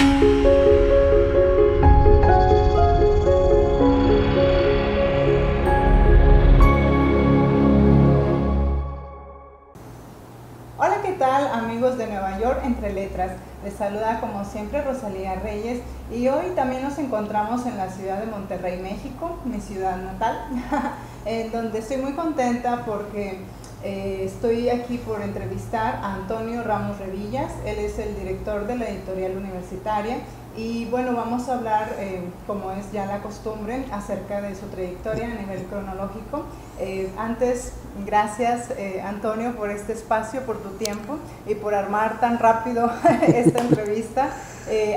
Hola, ¿qué tal amigos de Nueva York Entre Letras? Les saluda como siempre Rosalía Reyes y hoy también nos encontramos en la ciudad de Monterrey, México, mi ciudad natal, en donde estoy muy contenta porque estoy aquí por entrevistar a Antonio Ramos Revillas. Él es el director de la editorial universitaria y bueno, vamos a hablar, como es ya la costumbre, acerca de su trayectoria a nivel cronológico. Antes, gracias Antonio por este espacio, por tu tiempo y por armar tan rápido esta entrevista.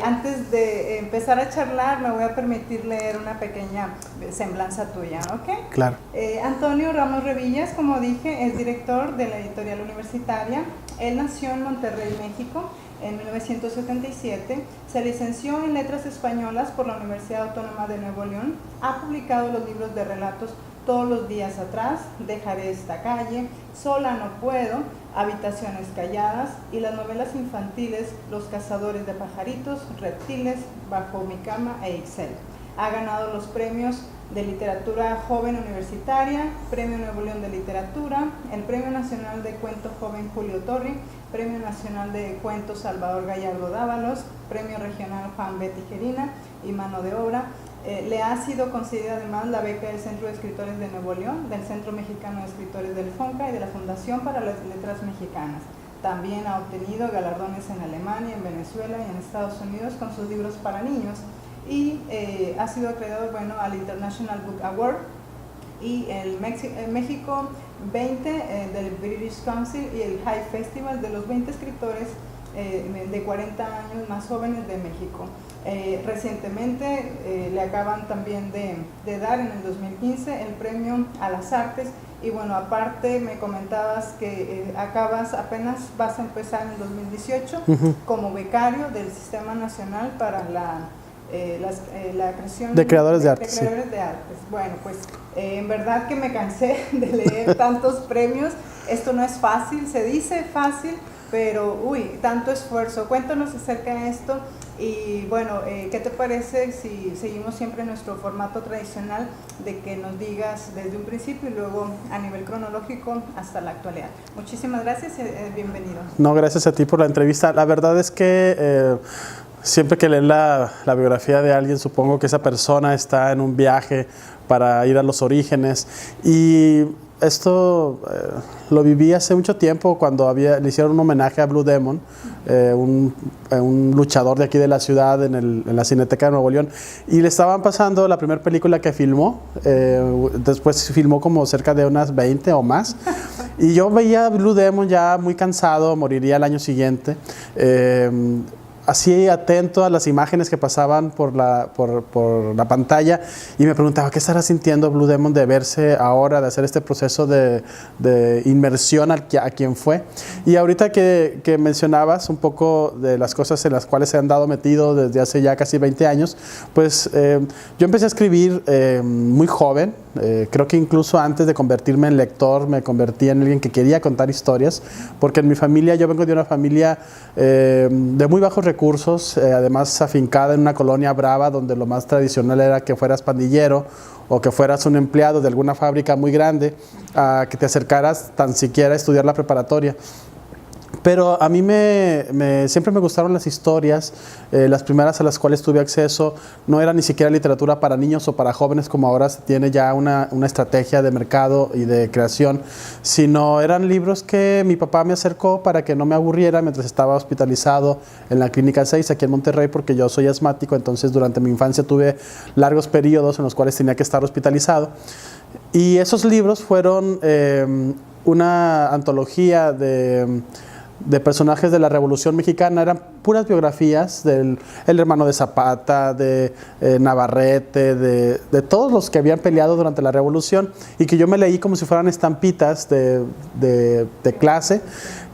Antes de empezar a charlar, me voy a permitir leer una pequeña semblanza tuya, ¿ok? Claro. Antonio Ramos Revillas, como dije, es director de la editorial universitaria. Él nació en Monterrey, México, en 1977, se licenció en Letras Españolas por la Universidad Autónoma de Nuevo León, ha publicado los libros de relatos Todos los días atrás, Dejaré esta calle, Sola no puedo, Habitaciones calladas y las novelas infantiles Los cazadores de pajaritos, Reptiles, Bajo mi cama e Ixel. Ha ganado los premios de Literatura Joven Universitaria, Premio Nuevo León de Literatura, el Premio Nacional de Cuento Joven Julio Torri, Premio Nacional de Cuentos Salvador Gallardo Dávalos, Premio Regional Juan B. Tijerina y Mano de Obra. Le ha sido concedida además la beca del Centro de Escritores de Nuevo León, del Centro Mexicano de Escritores del FONCA y de la Fundación para las Letras Mexicanas. También ha obtenido galardones en Alemania, en Venezuela y en Estados Unidos con sus libros para niños. Y ha sido acreedor al International Book Award y el México 20 del British Council y el High Festival de los 20 escritores de 40 años más jóvenes de México. Recientemente le acaban también de dar en el 2015 el premio a las artes y bueno, aparte me comentabas que apenas vas a empezar en el 2018 como becario del Sistema Nacional para la creación de creadores de artes. Bueno, pues en verdad que me cansé de leer tantos premios. Esto no es fácil, se dice fácil, pero tanto esfuerzo. Cuéntanos acerca de esto y bueno, ¿qué te parece si seguimos siempre nuestro formato tradicional de que nos digas desde un principio y luego a nivel cronológico hasta la actualidad? Muchísimas gracias y bienvenido. No, gracias a ti por la entrevista. La verdad es que siempre que lees la biografía de alguien, supongo que esa persona está en un viaje para ir a los orígenes y esto lo viví hace mucho tiempo cuando le hicieron un homenaje a Blue Demon, un luchador de aquí de la ciudad en la Cineteca de Nuevo León, y le estaban pasando la primera película que filmó, después filmó como cerca de unas 20 o más, y yo veía a Blue Demon ya muy cansado, moriría el año siguiente, así atento a las imágenes que pasaban por la pantalla y me preguntaba qué estará sintiendo Blue Demon de verse ahora, de hacer este proceso de inmersión a quien fue. Y ahorita que mencionabas un poco de las cosas en las cuales se han dado metido desde hace ya casi 20 años, pues yo empecé a escribir muy joven. Creo que incluso antes de convertirme en lector me convertí en alguien que quería contar historias, porque en mi familia, yo vengo de una familia de muy bajos recursos, además afincada en una colonia brava donde lo más tradicional era que fueras pandillero o que fueras un empleado de alguna fábrica muy grande, a que te acercaras tan siquiera a estudiar la preparatoria. Pero a mí siempre me gustaron las historias, las primeras a las cuales tuve acceso no era ni siquiera literatura para niños o para jóvenes como ahora se tiene ya una estrategia de mercado y de creación, sino eran libros que mi papá me acercó para que no me aburriera mientras estaba hospitalizado en la Clínica 6 aquí en Monterrey, porque yo soy asmático, entonces durante mi infancia tuve largos periodos en los cuales tenía que estar hospitalizado. Y esos libros fueron una antología de personajes de la Revolución Mexicana, eran puras biografías del hermano de Zapata, de Navarrete, de todos los que habían peleado durante la Revolución y que yo me leí como si fueran estampitas de clase.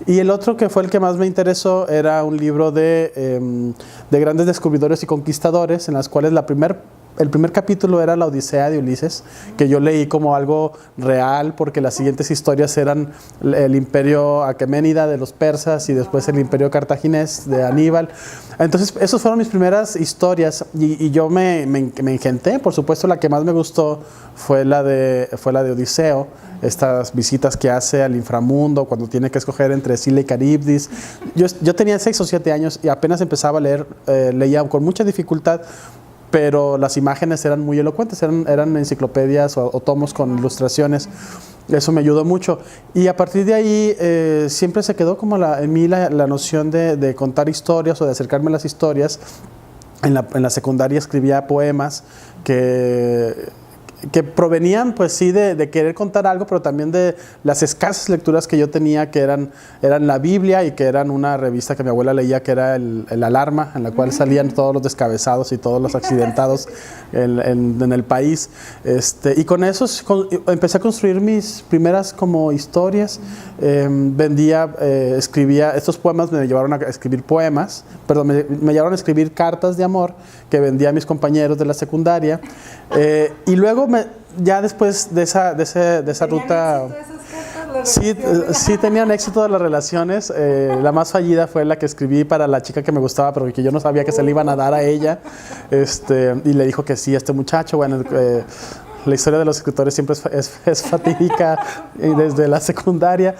Y el otro que fue el que más me interesó era un libro de grandes descubridores y conquistadores, en las cuales la primera el primer capítulo era la Odisea de Ulises, que yo leí como algo real, porque las siguientes historias eran el imperio aqueménida de los persas y después el imperio cartaginés de Aníbal. Entonces, esas fueron mis primeras historias y yo me engenté. Por supuesto, la que más me gustó fue la de Odiseo, estas visitas que hace al inframundo cuando tiene que escoger entre Escila y Caribdis. Yo tenía 6 o 7 años y apenas empezaba a leer, leía con mucha dificultad, pero las imágenes eran muy elocuentes, eran enciclopedias o tomos con ilustraciones. Eso me ayudó mucho. Y a partir de ahí siempre se quedó como en mí la noción de contar historias o de acercarme a las historias. En la secundaria escribía poemas que provenían, pues sí, de querer contar algo, pero también de las escasas lecturas que yo tenía, que eran la Biblia y que eran una revista que mi abuela leía, que era el Alarma, en la cual salían todos los descabezados y todos los accidentados en el país. Y con eso empecé a construir mis primeras como historias. Escribía, estos poemas me llevaron a escribir poemas, perdón, me llevaron a escribir cartas de amor que vendía a mis compañeros de la secundaria. Y luego, ya después de esa ruta, sí tenían éxito de las relaciones. La más fallida fue la que escribí para la chica que me gustaba, pero que yo no sabía que se le iban a dar a ella. Y le dijo que sí a este muchacho. Bueno, la historia de los escritores siempre es fatídica desde la secundaria.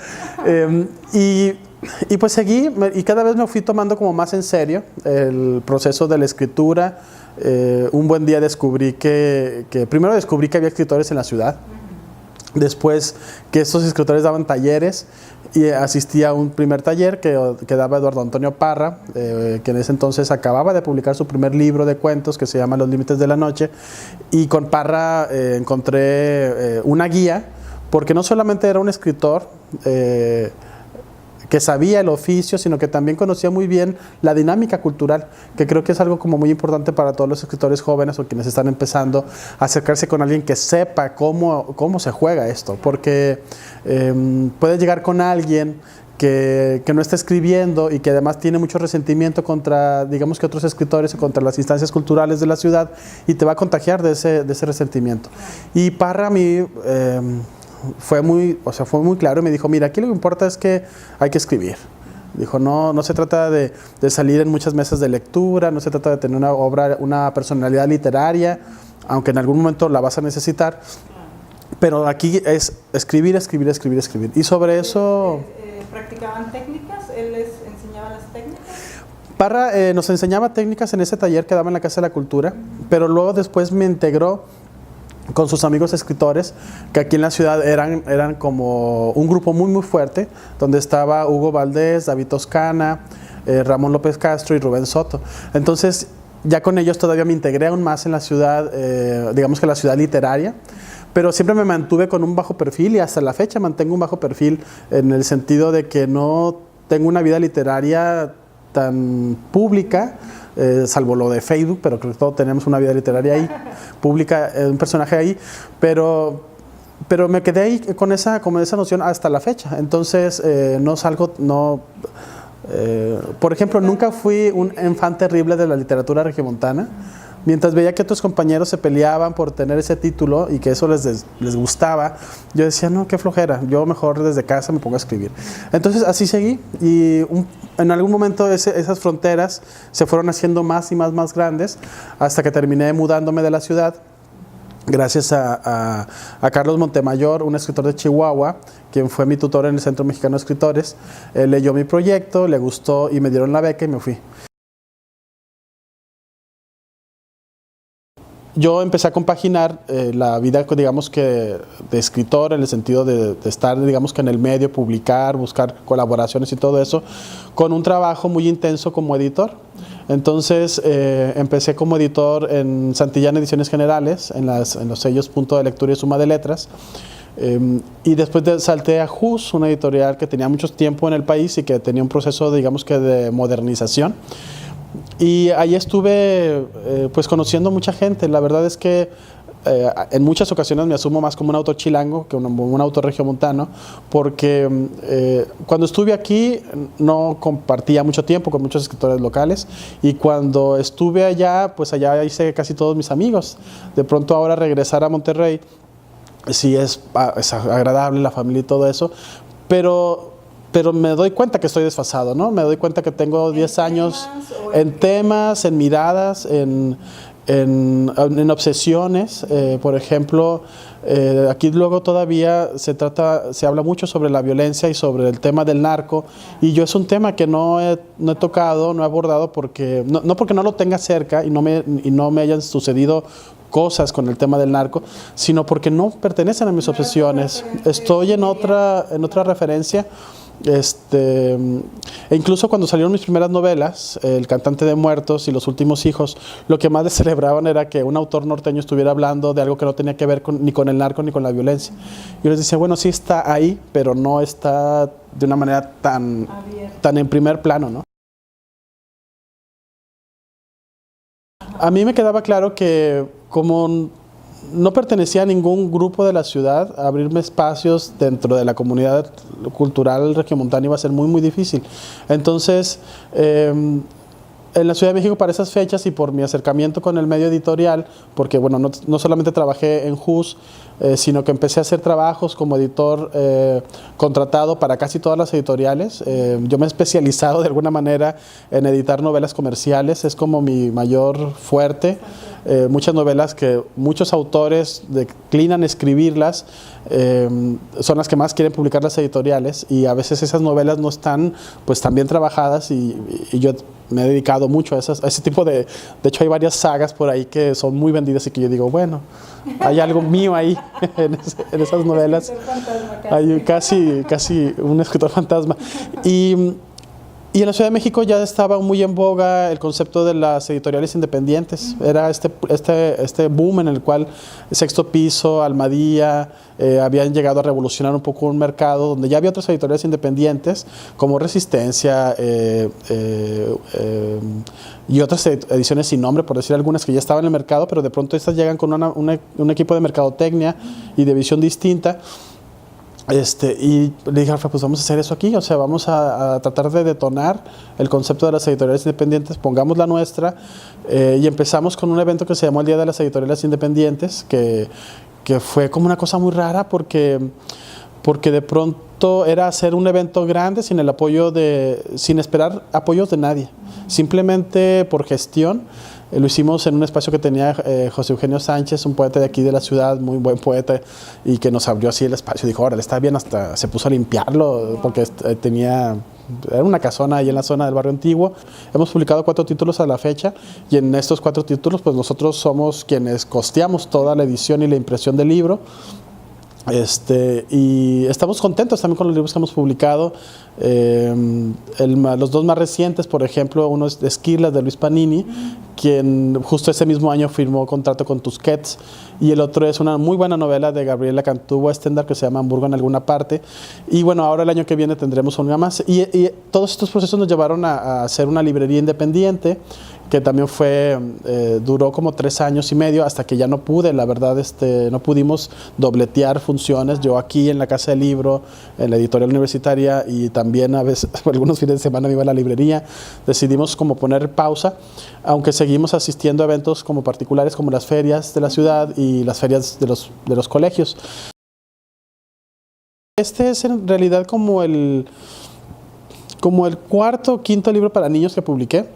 Y pues seguí, y cada vez me fui tomando como más en serio el proceso de la escritura. Un buen día descubrí primero descubrí que había escritores en la ciudad. Después que estos escritores daban talleres, y asistí a un primer taller que daba Eduardo Antonio Parra, que en ese entonces acababa de publicar su primer libro de cuentos que se llama Los Límites de la Noche. Y con Parra encontré una guía, porque no solamente era un escritor que sabía el oficio, sino que también conocía muy bien la dinámica cultural, que creo que es algo como muy importante para todos los escritores jóvenes o quienes están empezando a acercarse con alguien que sepa cómo se juega esto, porque puedes llegar con alguien que no está escribiendo y que además tiene mucho resentimiento contra, digamos, que otros escritores o contra las instancias culturales de la ciudad, y te va a contagiar de ese resentimiento. Y Parra a mí fue muy claro y me dijo: mira, aquí lo que importa es que hay que escribir. Dijo, no se trata de salir en muchas mesas de lectura, no se trata de tener una personalidad literaria, aunque en algún momento la vas a necesitar, pero aquí es escribir. Y sobre eso... ¿Practicaban técnicas? ¿Él les enseñaba las técnicas? Parra nos enseñaba técnicas en ese taller que daba en la Casa de la Cultura, pero luego después me integró con sus amigos escritores, que aquí en la ciudad eran como un grupo muy muy fuerte, donde estaba Hugo Valdés, David Toscana, Ramón López Castro y Rubén Soto. Entonces ya con ellos todavía me integré aún más en la ciudad, digamos que la ciudad literaria, pero siempre me mantuve con un bajo perfil, y hasta la fecha mantengo un bajo perfil, en el sentido de que no tengo una vida literaria tan pública, salvo lo de Facebook, pero creo que todos tenemos una vida literaria ahí, pública, un personaje ahí, pero me quedé ahí con esa noción hasta la fecha. Entonces por ejemplo, nunca fui un fan terrible de la literatura regiomontana. Mientras veía que otros compañeros se peleaban por tener ese título y que eso les gustaba, yo decía, no, qué flojera, yo mejor desde casa me pongo a escribir. Entonces así seguí, y en algún momento esas fronteras se fueron haciendo más y más grandes, hasta que terminé mudándome de la ciudad, gracias a Carlos Montemayor, un escritor de Chihuahua, quien fue mi tutor en el Centro Mexicano de Escritores. Él leyó mi proyecto, le gustó y me dieron la beca y me fui. Yo empecé a compaginar la vida, digamos que de escritor, en el sentido de estar, digamos que en el medio, publicar, buscar colaboraciones y todo eso, con un trabajo muy intenso como editor. Entonces empecé como editor en Santillán Ediciones Generales, en los sellos Punto de Lectura y Suma de Letras. Y después salté a JUS, una editorial que tenía mucho tiempo en el país y que tenía un proceso, digamos que de modernización. Y ahí estuve pues conociendo mucha gente. La verdad es que en muchas ocasiones me asumo más como un autor chilango que un autor regiomontano, porque cuando estuve aquí no compartía mucho tiempo con muchos escritores locales, y cuando estuve allá, pues allá hice casi todos mis amigos. De pronto ahora regresar a Monterrey, sí es agradable la familia y todo eso, pero me doy cuenta que estoy desfasado, ¿no? Me doy cuenta que tengo 10 años en temas, en miradas, en obsesiones. Por ejemplo, aquí luego todavía se habla mucho sobre la violencia y sobre el tema del narco, y yo es un tema que no he tocado, no he abordado, porque no porque no lo tenga cerca y no me hayan sucedido cosas con el tema del narco, sino porque no pertenecen a mis obsesiones. Estoy en otra referencia. E incluso cuando salieron mis primeras novelas, El cantante de muertos y Los últimos hijos, lo que más les celebraban era que un autor norteño estuviera hablando de algo que no tenía que ver ni con el narco ni con la violencia. Yo les decía, bueno, sí está ahí, pero no está de una manera tan en primer plano, ¿no? A mí me quedaba claro que como no pertenecía a ningún grupo de la ciudad, abrirme espacios dentro de la comunidad cultural regiomontana iba a ser muy, muy difícil. Entonces, en la Ciudad de México, para esas fechas y por mi acercamiento con el medio editorial, porque bueno, no solamente trabajé en JUS, sino que empecé a hacer trabajos como editor contratado para casi todas las editoriales. Yo me he especializado de alguna manera en editar novelas comerciales, es como mi mayor fuerte. Muchas novelas que muchos autores declinan escribirlas, son las que más quieren publicar las editoriales, y a veces esas novelas no están pues tan bien trabajadas, y yo me he dedicado mucho a ese tipo de hecho hay varias sagas por ahí que son muy vendidas y que yo digo, bueno, hay algo mío ahí en esas novelas. Hay casi un escritor fantasma. Y en la Ciudad de México ya estaba muy en boga el concepto de las editoriales independientes. Era este boom en el cual Sexto Piso, Almadía, habían llegado a revolucionar un poco un mercado donde ya había otras editoriales independientes como Resistencia y otras ediciones sin nombre, por decir algunas, que ya estaban en el mercado, pero de pronto estas llegan con un equipo de mercadotecnia y de visión distinta. Y le dije, Alfred, pues vamos a hacer eso aquí, o sea, vamos a tratar de detonar el concepto de las editoriales independientes, pongamos la nuestra, y empezamos con un evento que se llamó el Día de las Editoriales Independientes, que fue como una cosa muy rara, porque de pronto era hacer un evento grande sin esperar apoyos de nadie, simplemente por gestión. Lo hicimos en un espacio que tenía José Eugenio Sánchez, un poeta de aquí de la ciudad, muy buen poeta, y que nos abrió así el espacio. Dijo, órale, está bien, hasta se puso a limpiarlo, porque era una casona ahí en la zona del barrio antiguo. Hemos publicado 4 títulos a la fecha, y en estos 4 títulos pues nosotros somos quienes costeamos toda la edición y la impresión del libro. Y estamos contentos también con los libros que hemos publicado. Los 2 más recientes, por ejemplo, uno es de Esquirlas, de Luis Panini, quien justo ese mismo año firmó contrato con Tusquets, y el otro es una muy buena novela de Gabriela Cantú Westendar que se llama Hamburgo en alguna parte. Y bueno, ahora el año que viene tendremos una más, y todos estos procesos nos llevaron a hacer una librería independiente, que también duró como 3 años y medio, hasta que ya no pude, la verdad, no pudimos dobletear funciones, yo aquí en la Casa del Libro, en la editorial universitaria, y también a veces, algunos fines de semana me iba a la librería. Decidimos como poner pausa, aunque seguimos asistiendo a eventos como particulares, como las ferias de la ciudad y las ferias de los colegios. Este es en realidad como el 4º o 5º libro para niños que publiqué.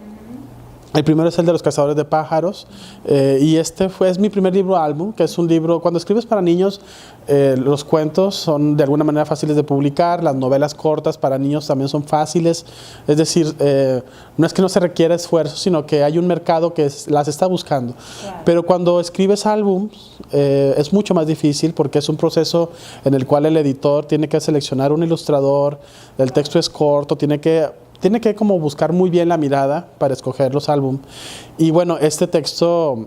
El primero es el de Los cazadores de pájaros, y es mi primer libro álbum, que es un libro, cuando escribes para niños, los cuentos son de alguna manera fáciles de publicar, las novelas cortas para niños también son fáciles, es decir, no es que no se requiera esfuerzo, sino que hay un mercado que las está buscando. Claro. Pero cuando escribes álbums es mucho más difícil, porque es un proceso en el cual el editor tiene que seleccionar un ilustrador, el texto es corto, tiene que como buscar muy bien la mirada para escoger los álbumes. Y bueno, este texto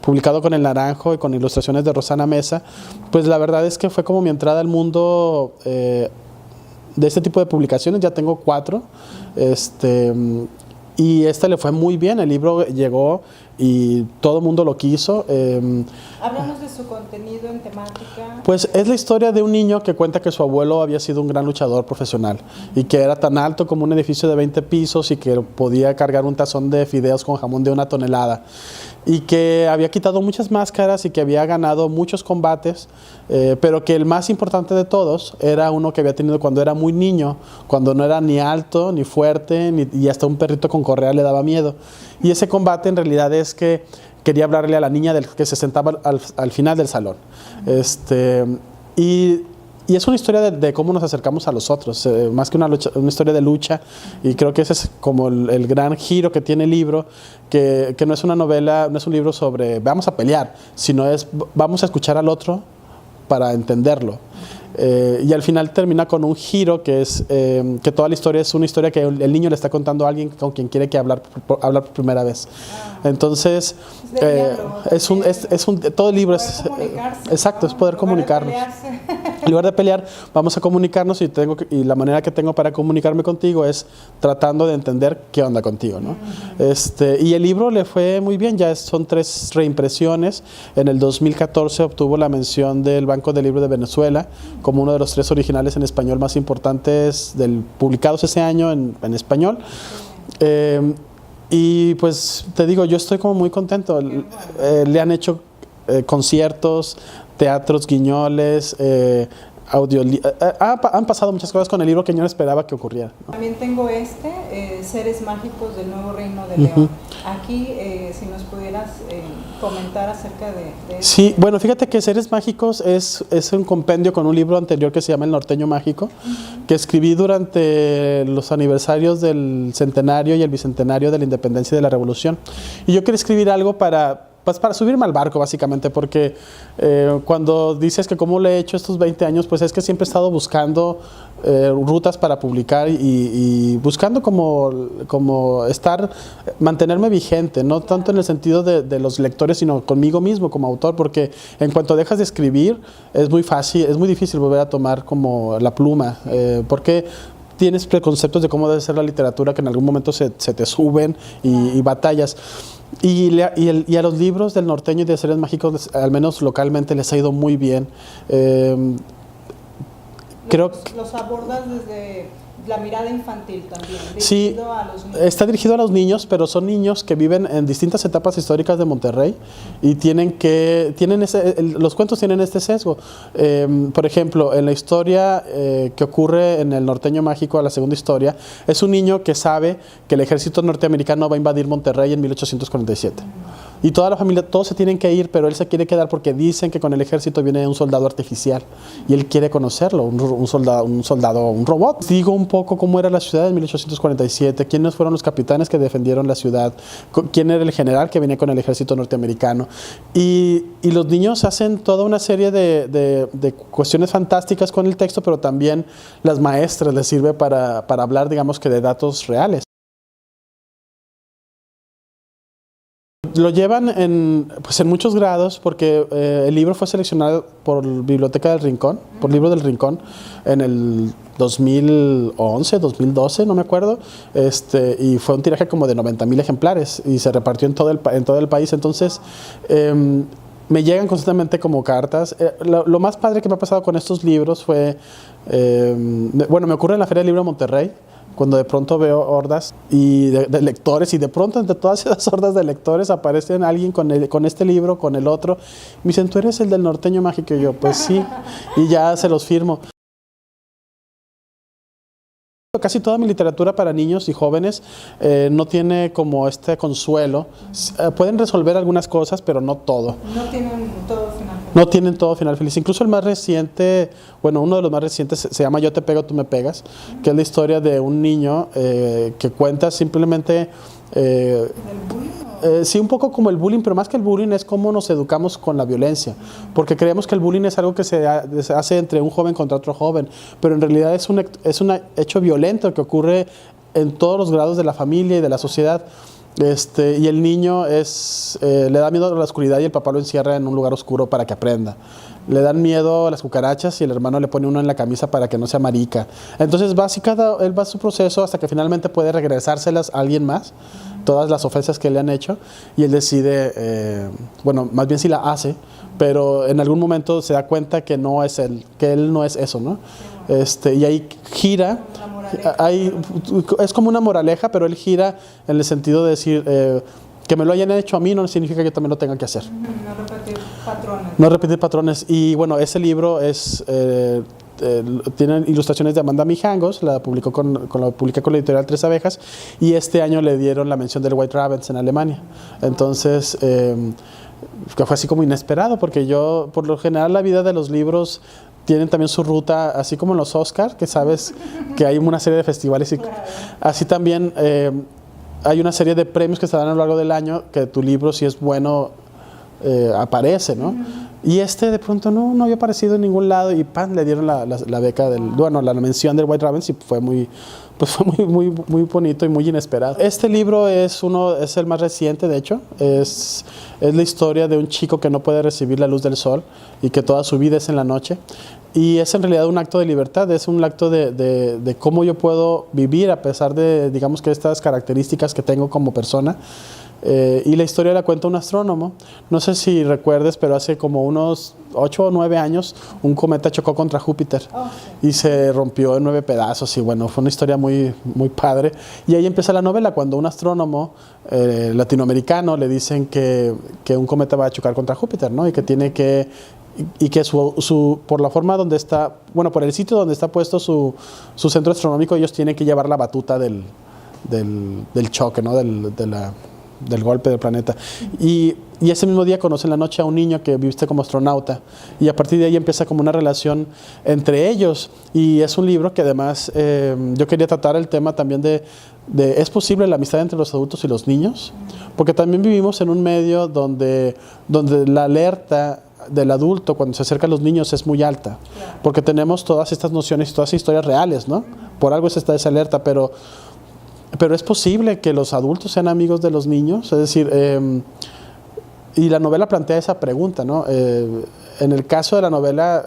publicado con El Naranjo y con ilustraciones de Rosana Mesa, pues la verdad es que fue como mi entrada al mundo de este tipo de publicaciones. Ya tengo 4. Y le fue muy bien, el libro llegó y todo el mundo lo quiso. Háblanos de su contenido en temática. Pues es la historia de un niño que cuenta que su abuelo había sido un gran luchador profesional y que era tan alto como un edificio de 20 pisos y que podía cargar un tazón de fideos con jamón de 1 tonelada. Y que había quitado muchas máscaras y que había ganado muchos combates, pero que el más importante de todos era uno que había tenido cuando era muy niño, cuando no era ni alto, ni fuerte, y hasta un perrito con correa le daba miedo. Y ese combate en realidad es que quería hablarle a la niña que se sentaba al final del salón. Y es una historia de cómo nos acercamos a los otros, más que una historia de lucha, y creo que ese es como el gran giro que tiene el libro, que no es una novela, no es un libro sobre vamos a pelear, sino es vamos a escuchar al otro para entenderlo. Y al final termina con un giro que es que toda la historia es una historia que el niño le está contando a alguien con quien quiere hablar por primera vez. Entonces, todo el libro es exacto, es poder comunicarnos. En lugar de pelear, vamos a comunicarnos y la manera que tengo para comunicarme contigo es tratando de entender qué onda contigo, ¿no? Y el libro le fue muy bien, son 3 reimpresiones. En el 2014 obtuvo la mención del Banco del Libro de Venezuela como uno de los 3 originales en español más importantes publicados ese año en español. Y pues te digo, yo estoy como muy contento. Le han hecho conciertos, teatros, guiñoles, han pasado muchas cosas con el libro que yo no esperaba que ocurriera, ¿no? También tengo Seres Mágicos del Nuevo Reino de León. Aquí, si nos pudieras comentar acerca de esto. Sí, bueno, fíjate que Seres Mágicos es un compendio con un libro anterior que se llama El Norteño Mágico, que escribí durante los aniversarios del centenario y el bicentenario de la independencia y de la revolución. Y yo quería escribir algo para subirme al barco, básicamente, porque cuando dices que cómo le he hecho estos 20 años, pues es que siempre he estado buscando rutas para publicar y buscando como mantenerme vigente, no tanto en el sentido de los lectores, sino conmigo mismo como autor, porque en cuanto dejas de escribir, es muy difícil volver a tomar como la pluma, porque tienes preconceptos de cómo debe ser la literatura que en algún momento se te suben y batallas. Y a los libros del norteño y de Seres Mágicos, al menos localmente, les ha ido muy bien. Los abordas desde la mirada infantil también, sí, a los niños. Está dirigido a los niños, pero son niños que viven en distintas etapas históricas de Monterrey y los cuentos tienen este sesgo. Por ejemplo, en la historia que ocurre en El Norteño Mágico, la segunda historia, es un niño que sabe que el ejército norteamericano va a invadir Monterrey en 1847. Y toda la familia, todos se tienen que ir, pero él se quiere quedar porque dicen que con el ejército viene un soldado artificial y él quiere conocerlo, un soldado, un robot. Digo un poco cómo era la ciudad en 1847, quiénes fueron los capitanes que defendieron la ciudad, quién era el general que venía con el ejército norteamericano. Y los niños hacen toda una serie de cuestiones fantásticas con el texto, pero también las maestras les sirve para hablar, digamos que de datos reales. Lo llevan en muchos grados porque el libro fue seleccionado por Biblioteca del Rincón, por Libro del Rincón, en el 2011, 2012, no me acuerdo, y fue un tiraje como de 90,000 ejemplares y se repartió en todo el país. Entonces, me llegan constantemente como cartas. Lo más padre que me ha pasado con estos libros fue, me ocurre en la Feria del Libro de Monterrey, cuando de pronto veo hordas de lectores, y de pronto entre todas esas hordas de lectores aparecen alguien con este libro, con el otro. Me dicen, ¿tú eres el del Norteño Mágico? Y yo, pues sí, y ya se los firmo. Casi toda mi literatura para niños y jóvenes no tiene como este consuelo. Pueden resolver algunas cosas, pero no todo. No tienen todo final feliz. No tienen todo final feliz. Incluso el más reciente, uno de los más recientes se llama Yo te pego, tú me pegas, que es la historia de un niño que cuenta simplemente... ¿El bullying? Sí, un poco como el bullying, pero más que el bullying es cómo nos educamos con la violencia, porque creemos que el bullying es algo que se hace entre un joven contra otro joven, pero en realidad es un hecho violento que ocurre en todos los grados de la familia y de la sociedad. Y el niño le da miedo a la oscuridad y el papá lo encierra en un lugar oscuro para que aprenda. le dan miedo a las cucarachas y el hermano le pone uno en la camisa para que no sea marica. Entonces él va a su proceso hasta que finalmente puede regresárselas a alguien más, todas las ofensas que le han hecho, y él decide, bueno, más bien si la hace, pero en algún momento se da cuenta que no es él, que él no es eso, ¿no? Y ahí gira, es como una moraleja, pero él gira en el sentido de decir, que me lo hayan hecho a mí no significa que yo también lo tenga que hacer. No repetir patrones. No repetir patrones. Y bueno, ese libro tiene ilustraciones de Amanda Mijangos, la publica con la editorial Tres Abejas, y este año le dieron la mención del White Ravens en Alemania. Entonces, que fue así como inesperado, porque yo, por lo general, la vida de los libros tienen también su ruta, así como en los Oscar, que sabes que hay una serie de festivales, y así también hay una serie de premios que se dan a lo largo del año, que tu libro, si es bueno, aparece, ¿no? Y de pronto no había aparecido en ningún lado, y ¡pam!, le dieron la beca, la mención del White Ravens, y fue muy bonito y muy inesperado. Este libro es el más reciente, de hecho. Es la historia de un chico que no puede recibir la luz del sol y que toda su vida es en la noche. Y es en realidad un acto de libertad, es un acto de cómo yo puedo vivir a pesar de, digamos, que estas características que tengo como persona. Y la historia la cuenta un astrónomo. No sé si recuerdes, pero hace como unos 8 o 9 años un cometa chocó contra Júpiter y se rompió en 9 pedazos, y bueno, fue una historia muy padre. Y ahí empieza la novela, cuando un astrónomo latinoamericano le dicen que un cometa va a chocar contra Júpiter, ¿no? Y que tiene que por la forma donde está, bueno, por el sitio donde está puesto su centro astronómico, ellos tienen que llevar la batuta del choque, ¿no? Del golpe del planeta. Y ese mismo día conoce en la noche a un niño que viste como astronauta, y a partir de ahí empieza como una relación entre ellos. Y es un libro que además yo quería tratar el tema también de ¿es posible la amistad entre los adultos y los niños? Porque también vivimos en un medio donde la alerta del adulto cuando se acerca a los niños es muy alta, porque tenemos todas estas nociones y todas estas historias reales, ¿no? Por algo está esa alerta, pero ¿es posible que los adultos sean amigos de los niños? Es decir, y la novela plantea esa pregunta, ¿no? En el caso de la novela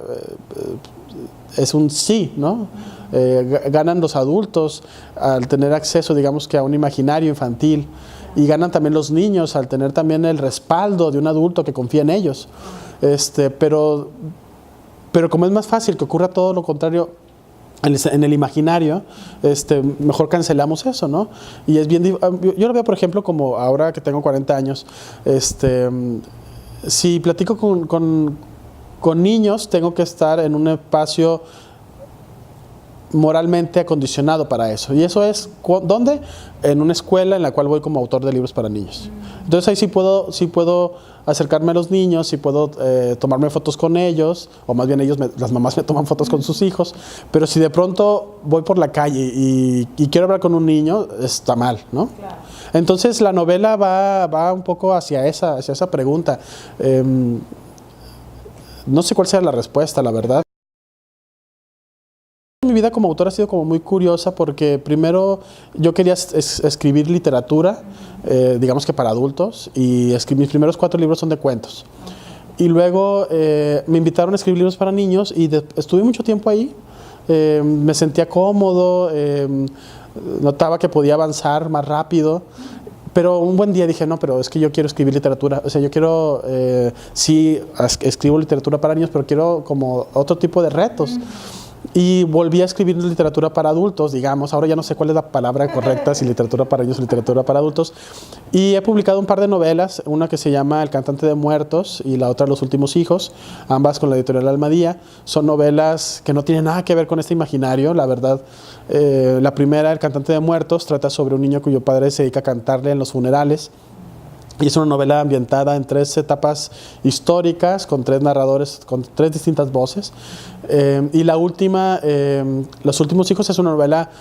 es un sí, ¿no? Ganan los adultos al tener acceso, digamos, que a un imaginario infantil, y ganan también los niños al tener también el respaldo de un adulto que confía en ellos. Pero como es más fácil que ocurra todo lo contrario en el imaginario, mejor cancelamos eso, ¿no? Y es bien, yo lo veo, por ejemplo, como ahora que tengo 40 años, si platico con niños, tengo que estar en un espacio moralmente acondicionado para eso. Y eso es, ¿dónde? En una escuela en la cual voy como autor de libros para niños. Entonces ahí sí puedo acercarme a los niños, sí puedo tomarme fotos con ellos, o más bien las mamás me toman fotos con sus hijos. Pero si de pronto voy por la calle y quiero hablar con un niño, está mal, ¿no? Claro. Entonces la novela va un poco hacia esa pregunta. No sé cuál sea la respuesta, la verdad. Mi vida como autor ha sido como muy curiosa, porque primero yo quería escribir literatura, digamos que para adultos, y mis primeros 4 libros son de cuentos. Y luego me invitaron a escribir libros para niños, y estuve mucho tiempo ahí. Me sentía cómodo, notaba que podía avanzar más rápido. Pero un buen día dije, no, pero es que yo quiero escribir literatura. O sea, yo quiero, sí, escribo literatura para niños, pero quiero como otro tipo de retos. Y volví a escribir literatura para adultos, digamos. Ahora ya no sé cuál es la palabra correcta, si literatura para niños o literatura para adultos. Y he publicado un par de novelas, una que se llama El cantante de muertos y la otra Los últimos hijos, ambas con la editorial Almadía. Son novelas que no tienen nada que ver con este imaginario, la verdad. La primera, El cantante de muertos, trata sobre un niño cuyo padre se dedica a cantarle en los funerales. Y es una novela ambientada en 3 etapas históricas, con 3 narradores, con 3 distintas voces. Y la última, Los últimos hijos, es una novela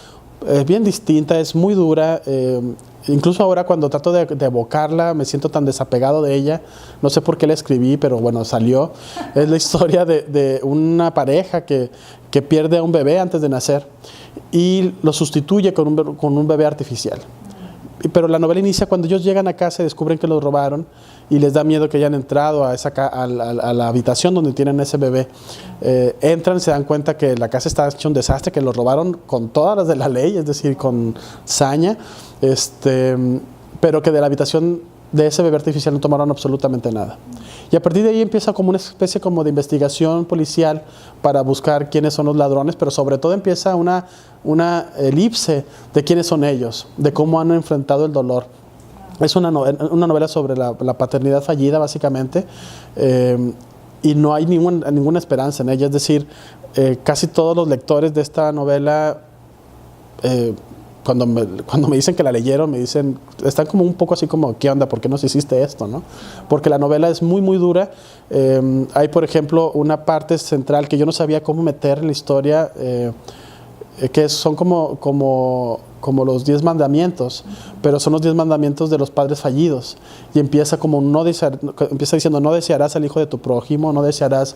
bien distinta, es muy dura. Incluso ahora, cuando trato de evocarla, me siento tan desapegado de ella. No sé por qué la escribí, pero bueno, salió. Es la historia de una pareja que pierde a un bebé antes de nacer y lo sustituye con un bebé artificial. pero la novela inicia cuando ellos llegan a casa y descubren que los robaron y les da miedo que hayan entrado a la habitación donde tienen ese bebé. Entran, se dan cuenta que la casa está hecha un desastre, que los robaron con todas las de la ley, es decir, con saña, pero que de la habitación de ese bebé artificial no tomaron absolutamente nada. Y a partir de ahí empieza como una especie como de investigación policial para buscar quiénes son los ladrones, pero sobre todo empieza una elipse de quiénes son ellos, de cómo han enfrentado el dolor. Es una novela sobre la paternidad fallida, básicamente, y no hay ninguna esperanza en ella. Es decir, casi todos los lectores de esta novela, cuando me dicen que la leyeron, me dicen, están como un poco así como, ¿qué onda? ¿Por qué nos hiciste esto? ¿No? Porque la novela es muy, muy dura. Hay, por ejemplo, una parte central que yo no sabía cómo meter en la historia, que son como los 10 mandamientos, pero son los 10 mandamientos de los padres fallidos. Y empieza diciendo, no desearás al hijo de tu prójimo, no desearás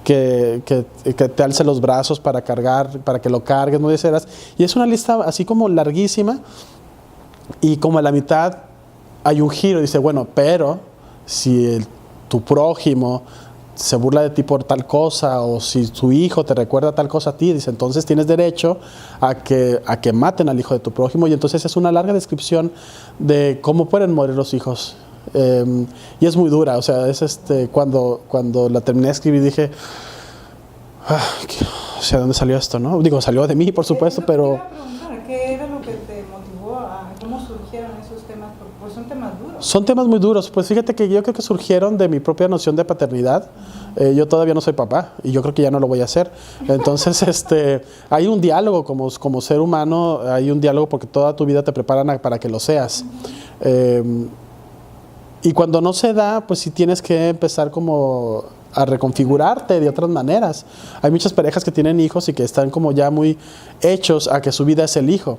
que te alce los brazos para que lo cargues, no desearás. Y es una lista así como larguísima, y como a la mitad hay un giro, dice, bueno, pero si tu prójimo se burla de ti por tal cosa, o si tu hijo te recuerda tal cosa a ti, dice, entonces tienes derecho a que maten al hijo de tu prójimo. Y entonces es una larga descripción de cómo pueden morir los hijos. Y es muy dura, o sea, es cuando la terminé de escribir dije, o sea, ¿dónde salió esto, no? Digo, salió de mí, por supuesto, pero... ¿Qué era lo que te motivó cómo surgieron esos temas? Porque pues son temas duros. Son temas muy duros. Pues fíjate que yo creo que surgieron de mi propia noción de paternidad. Yo todavía no soy papá y yo creo que ya no lo voy a hacer. Entonces, hay un diálogo como ser humano, hay un diálogo porque toda tu vida te preparan para que lo seas. Y cuando no se da, pues sí tienes que empezar como a reconfigurarte de otras maneras. Hay muchas parejas que tienen hijos y que están como ya muy hechos a que su vida es el hijo.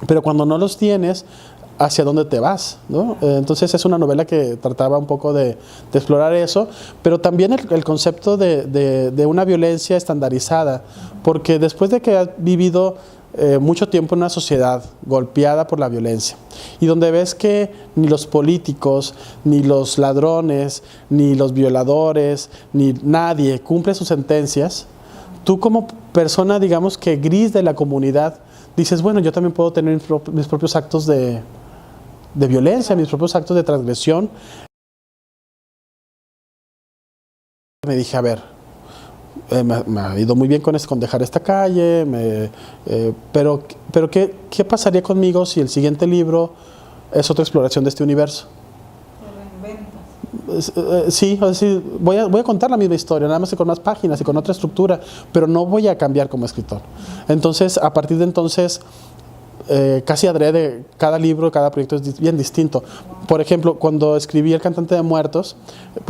Pero cuando no los tienes, ¿hacia dónde te vas? ¿No? Entonces es una novela que trataba un poco de explorar eso, pero también el concepto de una violencia estandarizada, porque después de que has vivido mucho tiempo en una sociedad golpeada por la violencia y donde ves que ni los políticos, ni los ladrones, ni los violadores, ni nadie cumple sus sentencias, tú como persona, digamos que gris de la comunidad, dices, bueno, yo también puedo tener mis propios actos de violencia, mis propios actos de transgresión. Me dije, a ver, me ha ido muy bien con dejar esta calle, pero ¿qué pasaría conmigo si el siguiente libro es otra exploración de este universo? ¿Te reinventas? Sí, es decir, voy a contar la misma historia, nada más que con más páginas y con otra estructura, pero no voy a cambiar como escritor. Entonces, a partir de entonces, casi adrede, cada libro, cada proyecto es bien distinto. Por ejemplo, cuando escribí El cantante de muertos,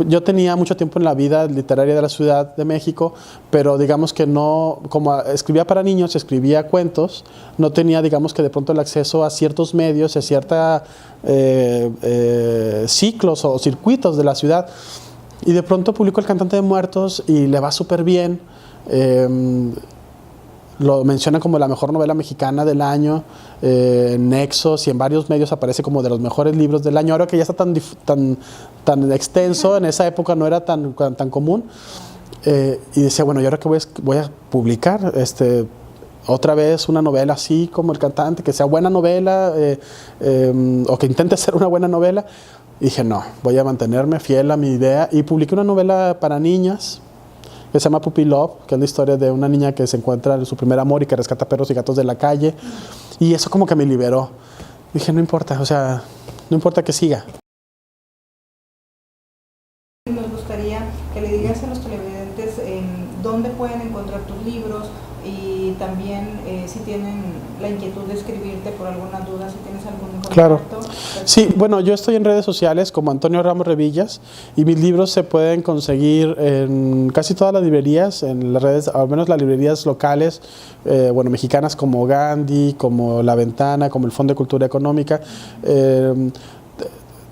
yo tenía mucho tiempo en la vida literaria de la Ciudad de México, pero digamos que no, como escribía para niños, escribía cuentos, no tenía, digamos que de pronto el acceso a ciertos medios, a ciertos ciclos o circuitos de la ciudad. Y de pronto publico El cantante de muertos y le va súper bien. Lo mencionan como la mejor novela mexicana del año, en Nexos y en varios medios aparece como de los mejores libros del año. Ahora que ya está tan extenso, en esa época no era tan común. Y decía, bueno, ¿y ahora qué voy a publicar? Otra vez una novela así como El cantante, que sea buena novela, o que intente ser una buena novela. Y dije, no, voy a mantenerme fiel a mi idea. Y publiqué una novela para niñas, que se llama Puppy Love, que es la historia de una niña que se encuentra en su primer amor y que rescata perros y gatos de la calle. Y eso como que me liberó. Dije, no importa, o sea, no importa que siga. Nos gustaría que le digas a los televidentes dónde pueden encontrar tus libros y también si tienen la inquietud de escribirte por alguna duda, si tienes algún contacto. Claro. Sí, bueno, yo estoy en redes sociales como Antonio Ramos Revillas y mis libros se pueden conseguir en casi todas las librerías, en las redes, al menos las librerías locales, mexicanas como Gandhi, como La Ventana, como el Fondo de Cultura Económica.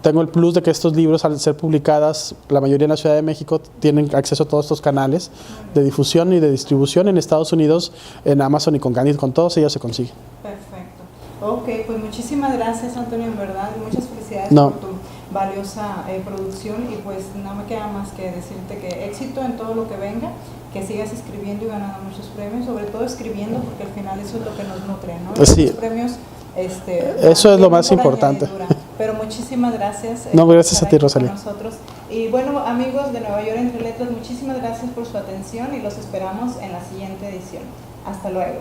Tengo el plus de que estos libros, al ser publicadas, la mayoría en la Ciudad de México, tienen acceso a todos estos canales de difusión y de distribución en Estados Unidos, en Amazon y con Gandhi, con todos ellos se consigue. Perfecto. Ok, pues muchísimas gracias, Antonio, en verdad, muchas felicidades No. por tu valiosa producción, y pues no me queda más que decirte que éxito en todo lo que venga, que sigas escribiendo y ganando muchos premios, sobre todo escribiendo, porque al final eso es lo que nos nutre, ¿no? Pues sí. Los premios, eso es lo más por importante. añadidura. Pero muchísimas gracias. No, gracias por a ti, estar aquí Rosalía. con nosotros. Y bueno, amigos de Nueva York Entre Letras, muchísimas gracias por su atención y los esperamos en la siguiente edición. Hasta luego.